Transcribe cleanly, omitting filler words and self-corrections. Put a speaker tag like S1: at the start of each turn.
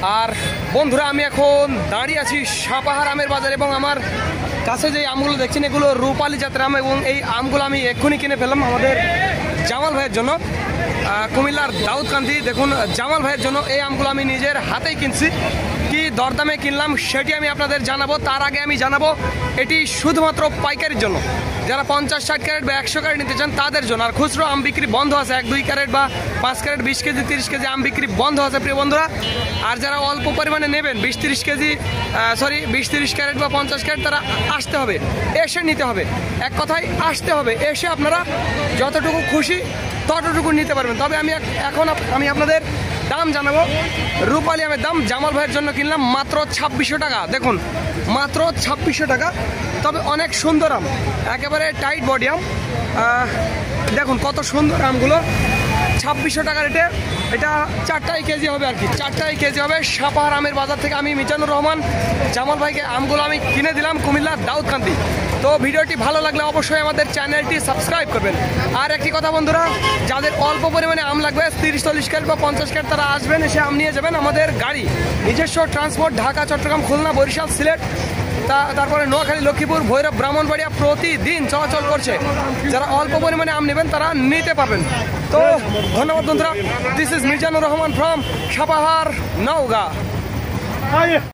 S1: আর বন্ধুরা আমি এখন দাঁড়িয়ে আছি সাপাহার আমের বাজার এবং আমার কাছে যে আমগুলো দেখছেন এগুলো রূপালী জাতের আম এবং এই আমগুলো আমি এক্ষুনি কিনে ফেললাম আমাদের জামাল ভাইয়ের জন্য, কুমিল্লার দাউদকান্দি। দেখুন জামাল ভাইয়ের জন্য এই আমগুলো আমি নিজের হাতেই কিনছি, কি দরদামে কিনলাম সেটি আমি আপনাদের জানাবো। তার আগে আমি জানাবো এটি শুধুমাত্র পাইকারির জন্য, যারা 50-60 ক্যারেট বা 100 ক্যারেট নিতে চান তাদের জন্য। আর খুচরো আম বিক্রি বন্ধ আছে, 1-2 ক্যারেট বা 5 ক্যারেট 20 কেজি 30 কেজি আম বিক্রি বন্ধ আছে প্রিয় বন্ধুরা। আর যারা অল্প পরিমাণে নেবেন 20-30 কেজি 20-30 ক্যারেট বা 50 ক্যারেট তারা আসতে হবে, এসে নিতে হবে। এক কথায় আসতে হবে, এসে আপনারা যতটুকু খুশি ততটুকু নিতে পারবেন। তবে আমি আপনাদের দাম জানাবো। রূপালী আমের দাম জামাল ভাইয়ের জন্য কিনলাম মাত্র 2600 টাকা। দেখুন মাত্র 2600 টাকা, তবে অনেক সুন্দর আম, একেবারে টাইট বডি আম। দেখুন কত সুন্দর আমগুলো, 2600 টাকা রেটে। এটা 4টাই কেজি হবে আর কি, 4টাই কেজি হবে। সাপাহার আমের বাজার থেকে আমি মিজানুর রহমান জামাল ভাইকে আমগুলো আমি কিনে দিলাম কুমিল্লার দাউদকান্দি। তো ভিডিওটি ভালো লাগলে অবশ্যই আমাদের চ্যানেলটি সাবস্ক্রাইব করবেন। আর একটি কথা বন্ধুরা, যাদের অল্প পরিমাণে আম লাগবে 30-40 ক্যারেট বা 50 ক্যারেট তারা আসবেন, এসে আম নিয়ে যাবেন। আমাদের গাড়ি নিজস্ব ট্রান্সপোর্ট, ঢাকা, চট্টগ্রাম, খুলনা, বরিশাল, সিলেট, তারপরে নোয়াখালী, লক্ষ্মীপুর, ভৈরব, ব্রাহ্মণবাড়িয়া প্রতিদিন চলাচল করছে। যারা অল্প পরিমাণে আম নেবেন তারা নিতে পারবেন। তো ধন্যবাদ বন্ধুরা। This is Mizanur Rahman from Sapahar, Naogaon.